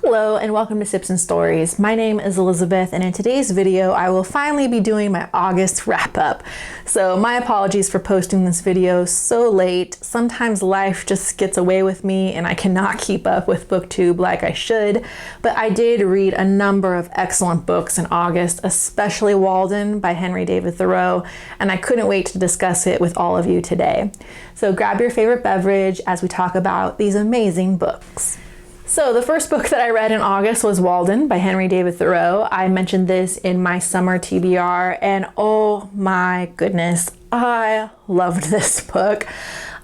Hello and welcome to Sipz and Stories. My name is Elizabeth, and in today's video I will finally be doing my August wrap-up. So my apologies for posting this video so late. Sometimes life just gets away with me and I cannot keep up with booktube like I should, but I did read a number of excellent books in August, especially Walden by Henry David Thoreau, and I couldn't wait to discuss it with all of you today. So grab your favorite beverage as we talk about these amazing books. So the first book that I read in August was Walden by Henry David Thoreau. I mentioned this in my summer TBR, and oh my goodness, I loved this book.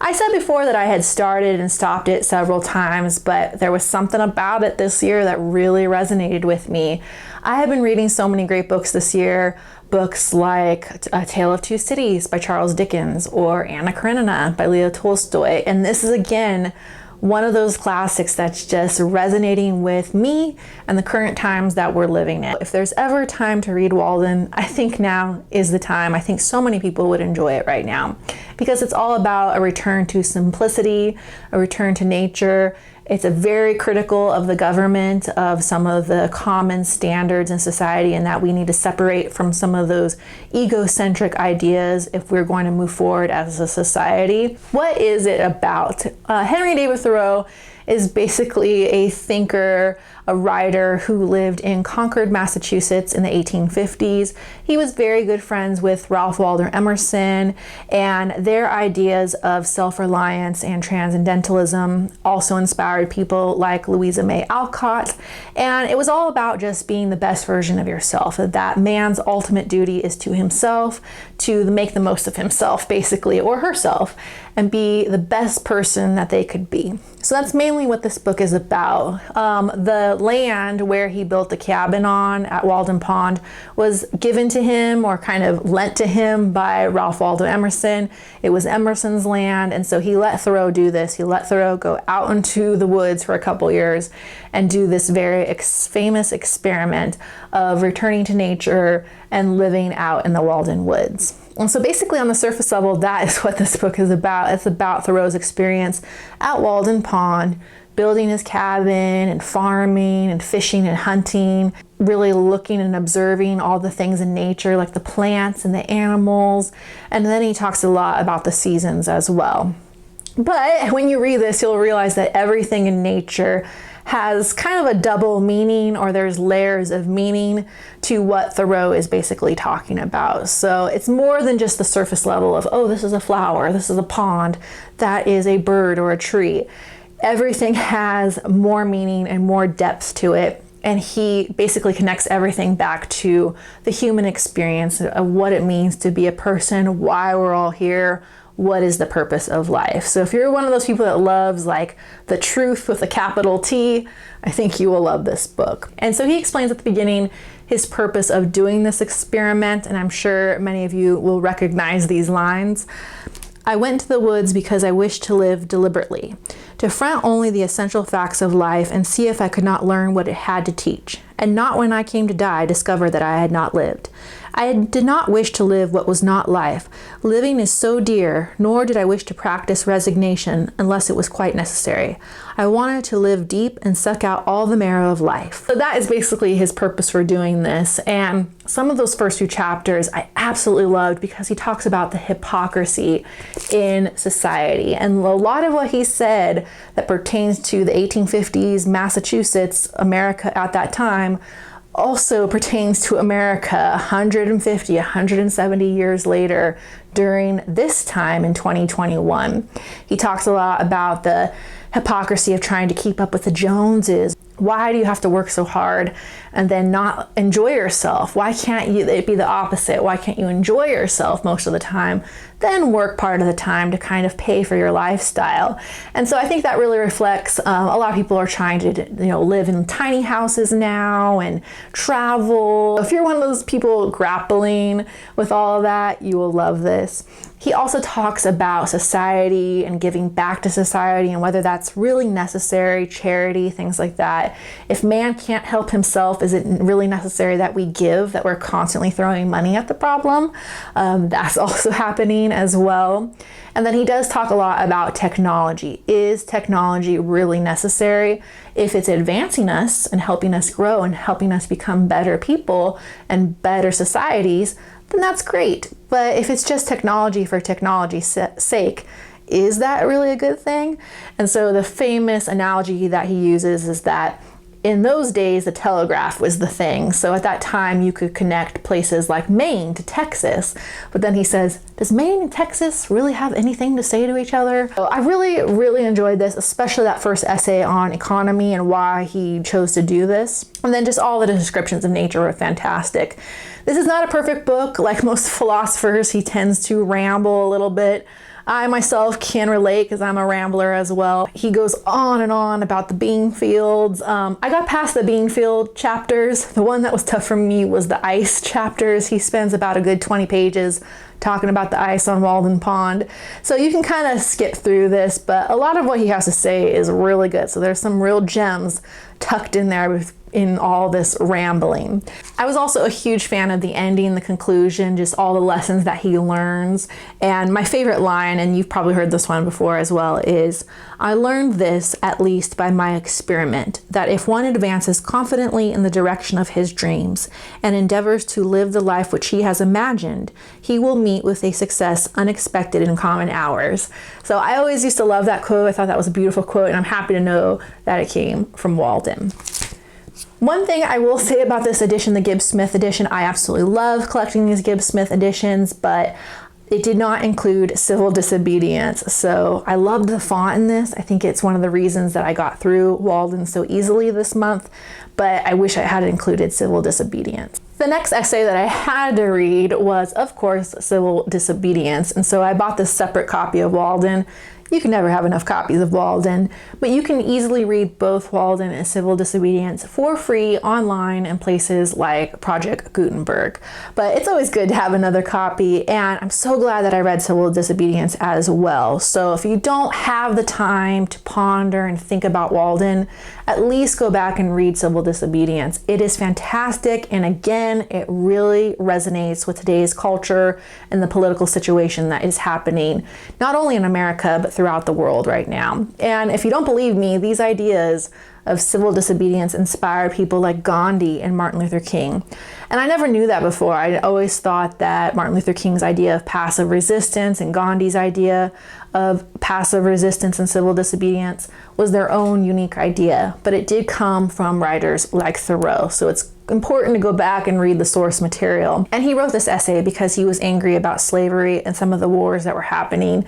I said before that I had started and stopped it several times, but there was something about it this year that really resonated with me. I have been reading so many great books this year, books like A Tale of Two Cities by Charles Dickens or Anna Karenina by Leo Tolstoy, and this is again one of those classics that's just resonating with me and the current times that we're living in. If there's ever a time to read Walden, I think now is the time. I think so many people would enjoy it right now because it's all about a return to simplicity, a return to nature. It's a very critical of the government, of some of the common standards in society, and that we need to separate from some of those egocentric ideas if we're going to move forward as a society. What is it about? Henry David Thoreau is basically a thinker, a writer who lived in Concord, Massachusetts in the 1850s. He was very good friends with Ralph Waldo Emerson, and their ideas of self-reliance and transcendentalism also inspired people like Louisa May Alcott. And it was all about just being the best version of yourself, that man's ultimate duty is to himself, to make the most of himself, basically, or herself, and be the best person that they could be. So that's mainly what this book is about. The land where he built the cabin on at Walden Pond was given to him, or kind of lent to him, by Ralph Waldo Emerson. It was Emerson's land, and so he let Thoreau do this. He let Thoreau go out into the woods for a couple years and do this very famous experiment of returning to nature and living out in the Walden woods. And so basically on the surface level, that is what this book is about. It's about Thoreau's experience at Walden Pond, building his cabin and farming and fishing and hunting, really looking and observing all the things in nature, like the plants and the animals. And then he talks a lot about the seasons as well. But when you read this, you'll realize that everything in nature has kind of a double meaning, or there's layers of meaning to what Thoreau is basically talking about. So it's more than just the surface level of, oh, this is a flower, this is a pond, that is a bird or a tree. Everything has more meaning and more depth to it. And he basically connects everything back to the human experience of what it means to be a person, why we're all here, what is the purpose of life. So if you're one of those people that loves like the truth with a capital T, I think you will love this book. And so he explains at the beginning his purpose of doing this experiment, and I'm sure many of you will recognize these lines. I went to the woods because I wished to live deliberately, to front only the essential facts of life and see if I could not learn what it had to teach, and not when I came to die discover that I had not lived. I did not wish to live what was not life. Living is so dear, nor did I wish to practice resignation unless it was quite necessary. I wanted to live deep and suck out all the marrow of life. So that is basically his purpose for doing this. And some of those first few chapters I absolutely loved because he talks about the hypocrisy in society. And a lot of what he said that pertains to the 1850s Massachusetts, America at that time, also pertains to America 150, 170 years later during this time in 2021. He talks a lot about the hypocrisy of trying to keep up with the Joneses. Why do you have to work so hard and then not enjoy yourself? Why can't it be the opposite? Why can't you enjoy yourself most of the time, then work part of the time to kind of pay for your lifestyle? And so I think that really reflects, a lot of people are trying to, live in tiny houses now and travel. If you're one of those people grappling with all of that, you will love this. He also talks about society and giving back to society and whether that's really necessary, charity, things like that. that if man can't help himself, is it really necessary that we give, that we're constantly throwing money at the problem? That's also happening as well. And then he does talk a lot about technology. Is technology really necessary? If it's advancing us and helping us grow and helping us become better people and better societies, then that's great. But if it's just technology for technology's sake, is that really a good thing? And so the famous analogy that he uses is that in those days, the telegraph was the thing. So at that time, you could connect places like Maine to Texas. But then he says, does Maine and Texas really have anything to say to each other? So I really enjoyed this, especially that first essay on economy and why he chose to do this. And then just all the descriptions of nature were fantastic. This is not a perfect book. Like most philosophers, he tends to ramble a little bit. I myself can relate because I'm a rambler as well. He goes on and on about the bean fields. I got past the bean field chapters. The one that was tough for me was the ice chapters. He spends about a good 20 pages talking about the ice on Walden Pond. So you can kind of skip through this, but a lot of what he has to say is really good. So there's some real gems tucked in there in all this rambling. I was also a huge fan of the ending, the conclusion, just all the lessons that he learns. And my favorite line, and you've probably heard this one before as well, is, I learned this at least by my experiment, that if one advances confidently in the direction of his dreams and endeavors to live the life which he has imagined, he will meet with a success unexpected in common hours. So I always used to love that quote. I thought that was a beautiful quote, and I'm happy to know that it came from Walden. One thing I will say about this edition, the Gibbs Smith edition, I absolutely love collecting these Gibbs Smith editions, but it did not include Civil Disobedience. So I loved the font in this. I think it's one of the reasons that I got through Walden so easily this month, but I wish I had included Civil Disobedience. The next essay that I had to read was, of course, Civil Disobedience. And so I bought this separate copy of Walden. You can never have enough copies of Walden, but you can easily read both Walden and Civil Disobedience for free online in places like Project Gutenberg. But it's always good to have another copy, and I'm so glad that I read Civil Disobedience as well. So if you don't have the time to ponder and think about Walden, at least go back and read Civil Disobedience. It is fantastic, and again, it really resonates with today's culture and the political situation that is happening, not only in America, but throughout the world right now. And if you don't believe me, these ideas of civil disobedience inspired people like Gandhi and Martin Luther King. And I never knew that before. I always thought that Martin Luther King's idea of passive resistance and Gandhi's idea of passive resistance and civil disobedience was their own unique idea, but it did come from writers like Thoreau. So it's important to go back and read the source material. And he wrote this essay because he was angry about slavery and some of the wars that were happening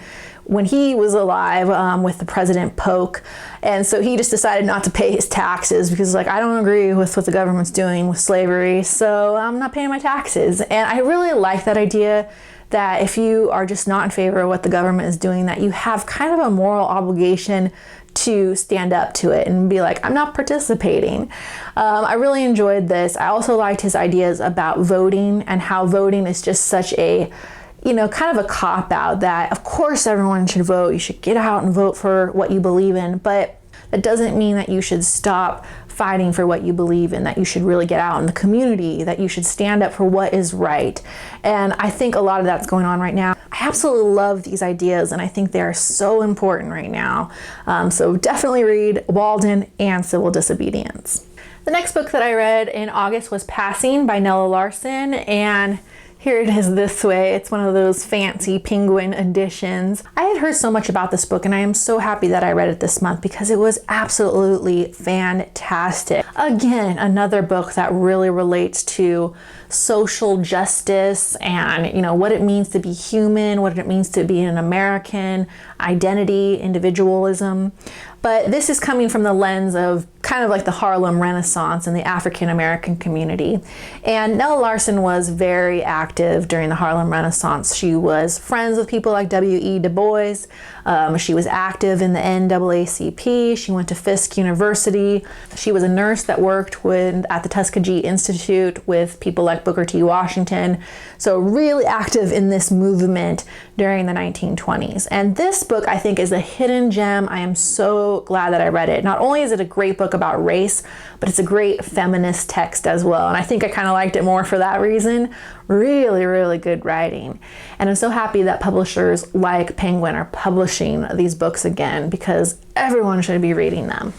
when he was alive with the President Polk. And so he just decided not to pay his taxes because like, I don't agree with what the government's doing with slavery, so I'm not paying my taxes. And I really like that idea, that if you are just not in favor of what the government is doing, that you have kind of a moral obligation to stand up to it and be like, I'm not participating. I really enjoyed this. I also liked his ideas about voting and how voting is just such a, kind of a cop-out, that of course everyone should vote. You should get out and vote for what you believe in, but that doesn't mean that you should stop fighting for what you believe in, that you should really get out in the community, that you should stand up for what is right. And I think a lot of that's going on right now. I absolutely love these ideas, and I think they are so important right now. So definitely read Walden and Civil Disobedience. The next book that I read in August was Passing by Nella Larson, and here it is this way. It's one of those fancy penguin editions. I had heard so much about this book, and I am so happy that I read it this month because it was absolutely fantastic. Again, another book that really relates to social justice and, what it means to be human, what it means to be an American, identity, individualism. But this is coming from the lens of kind of like the Harlem Renaissance and the African American community. And Nella Larson was very active during the Harlem Renaissance. She was friends with people like W.E. Du Bois. She was active in the NAACP. She went to Fisk University. She was a nurse that worked at the Tuskegee Institute with people like Booker T. Washington. So really active in this movement during the 1920s. And this book, I think, is a hidden gem. I am so so glad that I read it. Not only is it a great book about race, but it's a great feminist text as well. And I think I kind of liked it more for that reason. Really, really good writing. And I'm so happy that publishers like Penguin are publishing these books again, because everyone should be reading them.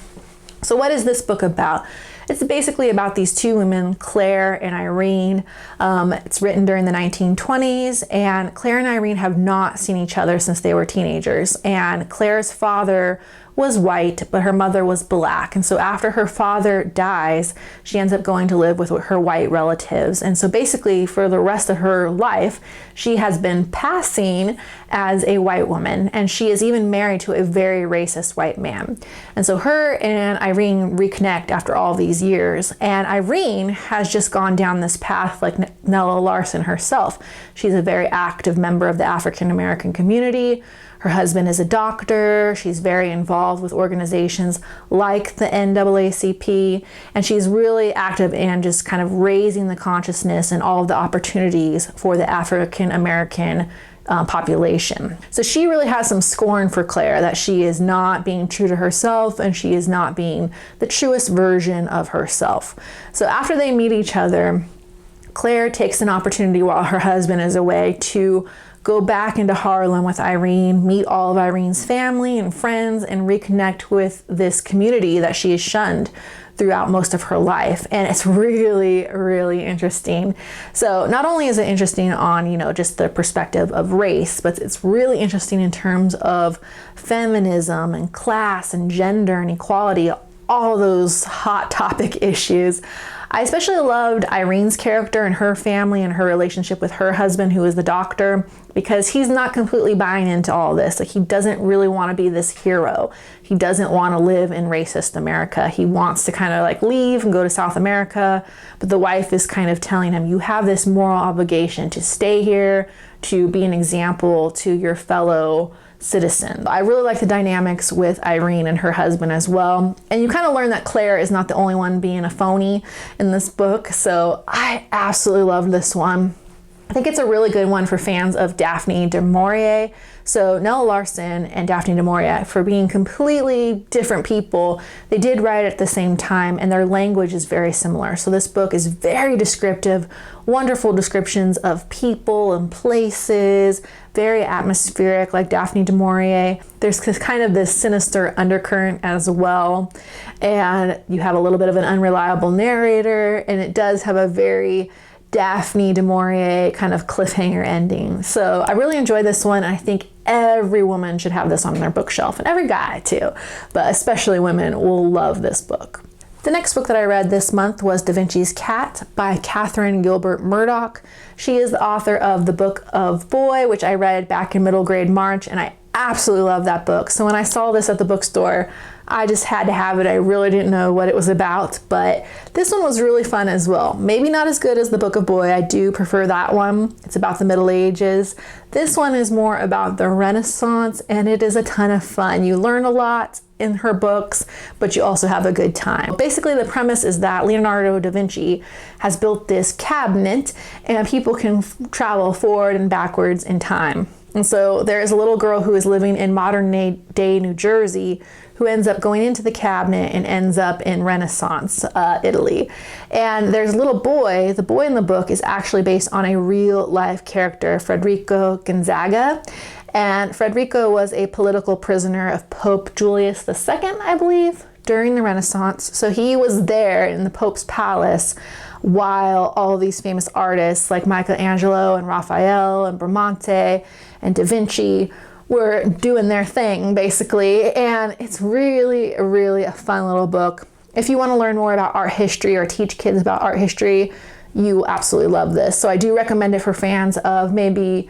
So what is this book about? It's basically about these two women, Claire and Irene. It's written during the 1920s, and Claire and Irene have not seen each other since they were teenagers. And Claire's father was white, but her mother was black. And so after her father dies, she ends up going to live with her white relatives. And so basically for the rest of her life, she has been passing as a white woman, and she is even married to a very racist white man. And so her and Irene reconnect after all these years, and Irene has just gone down this path like Nella Larson herself. She's a very active member of the African American community. Her husband is a doctor. She's very involved with organizations like the NAACP, and she's really active in just kind of raising the consciousness and all of the opportunities for the African American population. So she really has some scorn for Claire, that she is not being true to herself and she is not being the truest version of herself. So after they meet each other, Claire takes an opportunity while her husband is away to go back into Harlem with Irene, meet all of Irene's family and friends, and reconnect with this community that she has shunned throughout most of her life. And it's really, really interesting. So not only is it interesting on, just the perspective of race, but it's really interesting in terms of feminism and class and gender and equality, all those hot topic issues. I especially loved Irene's character and her family and her relationship with her husband, who is the doctor, because he's not completely buying into all this. Like, he doesn't really want to be this hero. He doesn't want to live in racist America. He wants to kind of like leave and go to South America. But the wife is kind of telling him, you have this moral obligation to stay here, to be an example to your fellow citizen. I really like the dynamics with Irene and her husband as well. And you kind of learn that Claire is not the only one being a phony in this book. So I absolutely love this one. I think it's a really good one for fans of Daphne du Maurier. So Nella Larson and Daphne du Maurier, for being completely different people, they did write at the same time, and their language is very similar. So this book is very descriptive, wonderful descriptions of people and places, very atmospheric like Daphne du Maurier. There's kind of this sinister undercurrent as well, and you have a little bit of an unreliable narrator, and it does have a very Daphne du Maurier kind of cliffhanger ending. So I really enjoyed this one. I think every woman should have this on their bookshelf, and every guy too, but especially women will love this book. The next book that I read this month was Vincis Cat by Catherine Gilbert Murdock. She is the author of The Book of Boy, which I read back in middle grade March, and I absolutely love that book. So when I saw this at the bookstore, I just had to have it. I really didn't know what it was about, but this one was really fun as well. Maybe not as good as The Book of Boy. I do prefer that one. It's about the Middle Ages. This one is more about the Renaissance, and it is a ton of fun. You learn a lot in her books, but you also have a good time. Basically, the premise is that Leonardo da Vinci has built this cabinet, and people can travel forward and backwards in time. And so there is a little girl who is living in modern day New Jersey who ends up going into the cabinet and ends up in Renaissance Italy. And there's a little boy. The boy in the book is actually based on a real life character, Federico Gonzaga. And Federico was a political prisoner of Pope Julius II, I believe, during the Renaissance. So he was there in the Pope's palace while all of these famous artists like Michelangelo and Raphael and Bramante and Da Vinci were doing their thing, basically. And it's really, really a fun little book. If you want to learn more about art history or teach kids about art history, you absolutely love this. So I do recommend it for fans of maybe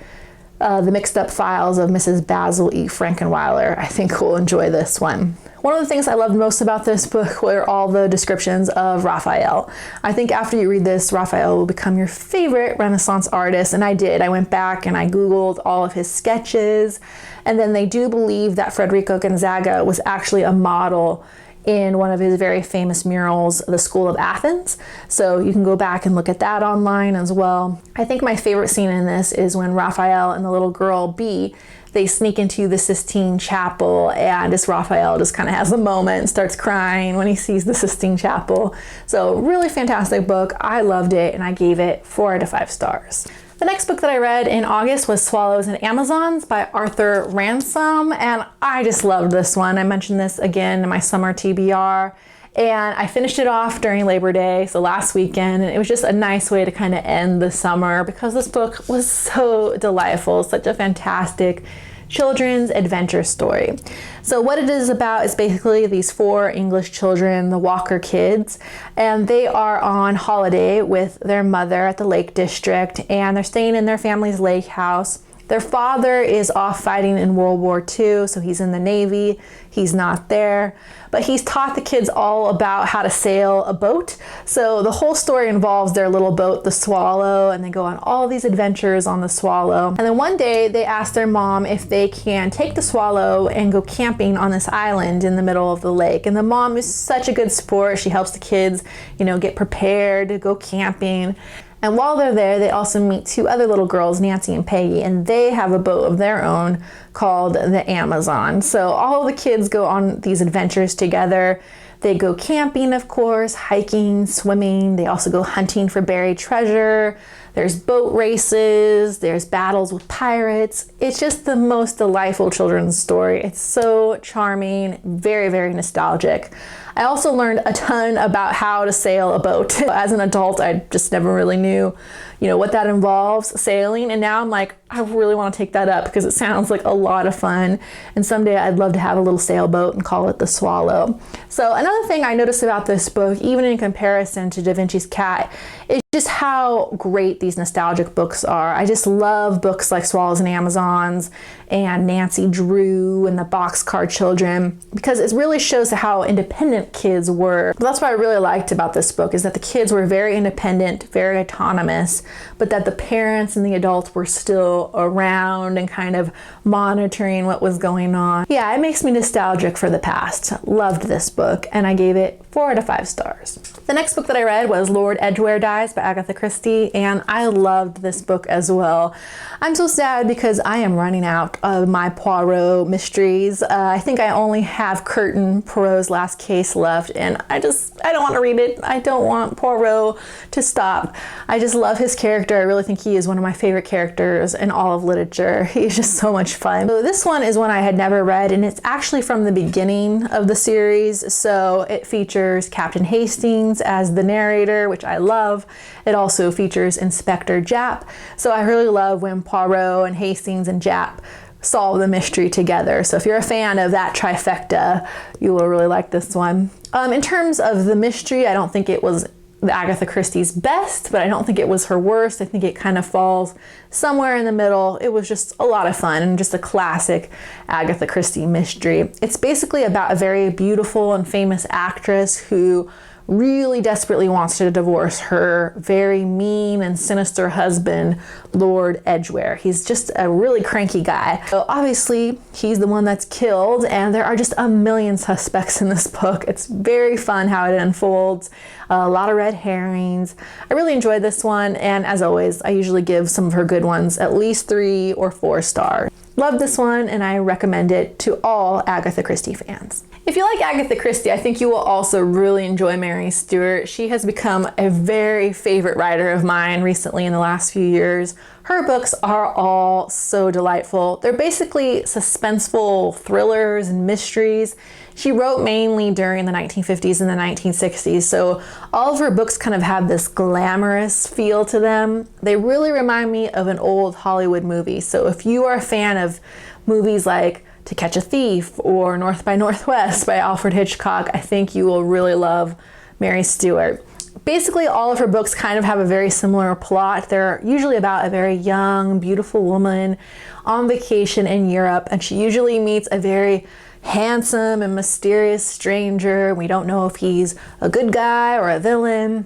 the mixed up files of Mrs. Basil E. Frankenweiler. I think we'll enjoy this one. One of the things I loved most about this book were all the descriptions of Raphael. I think after you read this, Raphael will become your favorite Renaissance artist, and I did. I went back and I Googled all of his sketches, and then they do believe that Federico Gonzaga was actually a model in one of his very famous murals, The School of Athens. So you can go back and look at that online as well. I think my favorite scene in this is when Raphael and the little girl B, they sneak into the Sistine Chapel, and this Raphael just kind of has a moment and starts crying when he sees the Sistine Chapel. So really fantastic book. I loved it and I gave it 4 out of 5 stars. The next book that I read in August was Swallows and Amazons by Arthur Ransome, and I just loved this one. I mentioned this again in my summer TBR, and I finished it off during Labor Day, so last weekend, and it was just a nice way to kind of end the summer because this book was so delightful, such a fantastic children's adventure story. So what it is about is basically these 4 English children, the Walker kids, and they are on holiday with their mother at the Lake District, and they're staying in their family's lake house. Their father is off fighting in World War II, so he's in the Navy. He's not there, but he's taught the kids all about how to sail a boat. So the whole story involves their little boat, the Swallow, and they go on all these adventures on the Swallow. And then one day they ask their mom if they can take the Swallow and go camping on this island in the middle of the lake. And the mom is such a good sport. She helps the kids, get prepared to go camping. And while they're there, they also meet 2 other little girls, Nancy and Peggy, and they have a boat of their own called the Amazon. So all the kids go on these adventures together. They go camping, of course, hiking, swimming. They also go hunting for buried treasure. There's boat races. There's battles with pirates. It's just the most delightful children's story. It's so charming, very, very nostalgic. I also learned a ton about how to sail a boat. As an adult, I just never really knew, what that involves, sailing. And now I'm like, I really want to take that up because it sounds like a lot of fun. And someday I'd love to have a little sailboat and call it the Swallow. So another thing I noticed about this book, even in comparison to Vincis Cat, is just how great these nostalgic books are. I just love books like Swallows and Amazons and Nancy Drew and the Boxcar Children because it really shows how independent kids were. But that's what I really liked about this book is that the kids were very independent, very autonomous, but that the parents and the adults were still around and kind of monitoring what was going on. Yeah, it makes me nostalgic for the past. Loved this book and I gave it 4 out of 5 stars. The next book that I read was Lord Edgware Dies by Agatha Christie, and I loved this book as well. I'm so sad because I am running out of my Poirot mysteries. I think I only have Curtin, Poirot's Last Case left, and I don't want to read it. I don't want Poirot to stop. I just love his character. I really think he is one of my favorite characters in all of literature. He's just so much fun. So this one is one I had never read, and it's actually from the beginning of the series, so it features Captain Hastings as the narrator, which I love. It also features Inspector Japp. So I really love when Poirot and Hastings and Japp solve the mystery together. So if you're a fan of that trifecta, you will really like this one. In terms of the mystery, I don't think it was Agatha Christie's best, but I don't think it was her worst. I think it kind of falls somewhere in the middle. It was just a lot of fun and just a classic Agatha Christie mystery. It's basically about a very beautiful and famous actress who really desperately wants to divorce her very mean and sinister husband, Lord Edgware. He's just a really cranky guy. So obviously he's the one that's killed, and there are just a million suspects in this book. It's very fun how it unfolds. A lot of red herrings. I really enjoyed this one, and as always, I usually give some of her good ones at least 3 or 4 stars. Love this one, and I recommend it to all Agatha Christie fans. If you like Agatha Christie, I think you will also really enjoy Mary Stewart. She has become a very favorite writer of mine recently in the last few years. Her books are all so delightful. They're basically suspenseful thrillers and mysteries. She wrote mainly during the 1950s and the 1960s, so all of her books kind of have this glamorous feel to them. They really remind me of an old Hollywood movie. So if you are a fan of movies like To Catch a Thief or North by Northwest by Alfred Hitchcock, I think you will really love Mary Stewart. Basically, all of her books kind of have a very similar plot. They're usually about a very young, beautiful woman on vacation in Europe, and she usually meets a very handsome and mysterious stranger. We don't know if he's a good guy or a villain.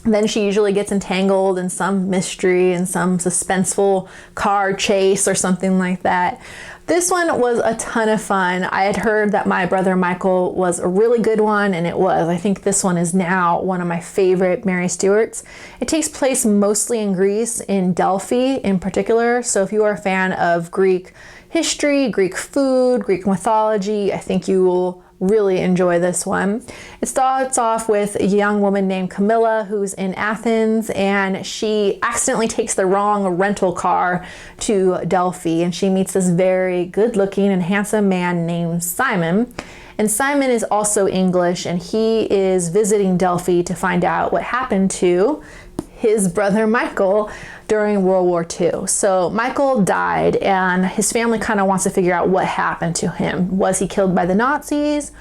Then she usually gets entangled in some mystery and some suspenseful car chase or something like that. This one was a ton of fun. I had heard that My Brother Michael was a really good one, and it was. I think this one is now one of my favorite Mary Stewarts. It takes place mostly in Greece, in Delphi in particular. So if you are a fan of Greek history, Greek food, Greek mythology, I think you will really enjoy this one. It starts off with a young woman named Camilla who's in Athens, and she accidentally takes the wrong rental car to Delphi, and she meets this very good-looking and handsome man named Simon. And Simon is also English, and he is visiting Delphi to find out what happened to his brother Michael during World War II. So Michael died, and his family kind of wants to figure out what happened to him. Was he killed by the Nazis,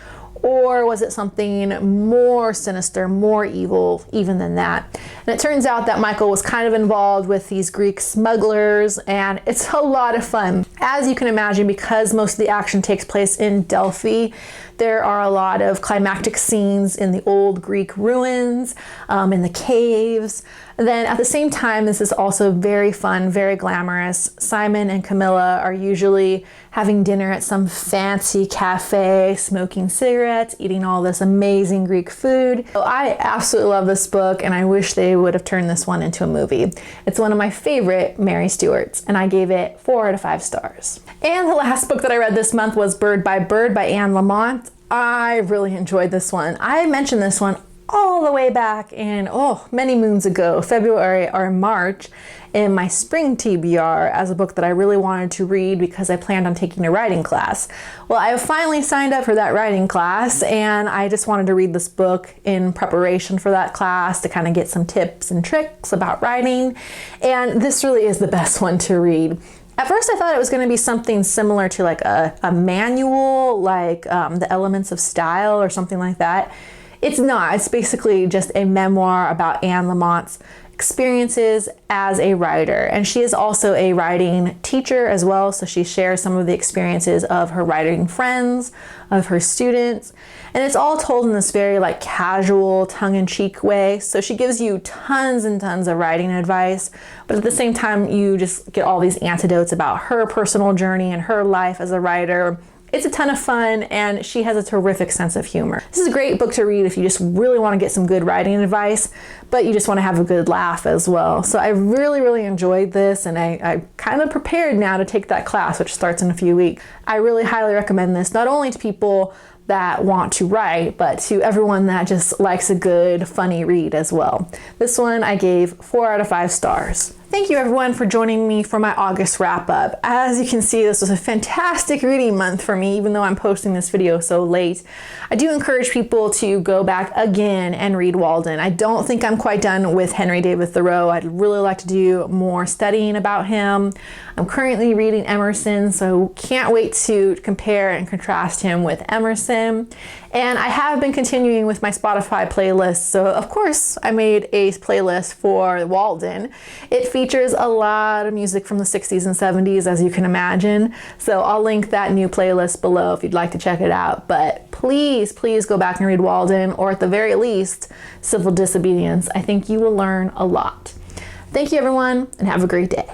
or was it something more sinister, more evil even than that? And it turns out that Michael was kind of involved with these Greek smugglers, and it's a lot of fun. As you can imagine, because most of the action takes place in Delphi, there are a lot of climactic scenes in the old Greek ruins, in the caves. Then at the same time, this is also very fun, very glamorous. Simon and Camilla are usually having dinner at some fancy cafe, smoking cigarettes, eating all this amazing Greek food. So I absolutely love this book, and I wish they would have turned this one into a movie. It's one of my favorite Mary Stewarts, and I gave it 4 out of 5 stars. And the last book that I read this month was Bird by Lamott. I really enjoyed this one. I mentioned this one all the way back in, many moons ago, February or March, in my spring TBR as a book that I really wanted to read because I planned on taking a writing class. Well, I have finally signed up for that writing class, and I just wanted to read this book in preparation for that class to kind of get some tips and tricks about writing, and this really is the best one to read. At first I thought it was going to be something similar to like a manual, like The Elements of Style or something like that. It's not. It's basically just a memoir about Anne Lamott's experiences as a writer. And she is also a writing teacher as well, so she shares some of the experiences of her writing friends, of her students. And it's all told in this very like casual, tongue-in-cheek way. So she gives you tons and tons of writing advice, but at the same time you just get all these anecdotes about her personal journey and her life as a writer. It's a ton of fun, and she has a terrific sense of humor. This is a great book to read if you just really want to get some good writing advice, but you just want to have a good laugh as well. So I really, really enjoyed this, and I kind of prepared now to take that class, which starts in a few weeks. I really highly recommend this, not only to people that want to write, but to everyone that just likes a good, funny read as well. This one I gave 4 out of 5 stars. Thank you everyone for joining me for my August wrap up. As you can see, this was a fantastic reading month for me, even though I'm posting this video so late. I do encourage people to go back again and read Walden. I don't think I'm quite done with Henry David Thoreau. I'd really like to do more studying about him. I'm currently reading Emerson, so can't wait to compare and contrast him with Emerson. And I have been continuing with my Spotify playlist, so of course I made a playlist for Walden. It features a lot of music from the 60s and 70s, as you can imagine, so I'll link that new playlist below if you'd like to check it out. But please, please go back and read Walden, or at the very least, Civil Disobedience. I think you will learn a lot. Thank you everyone, and have a great day.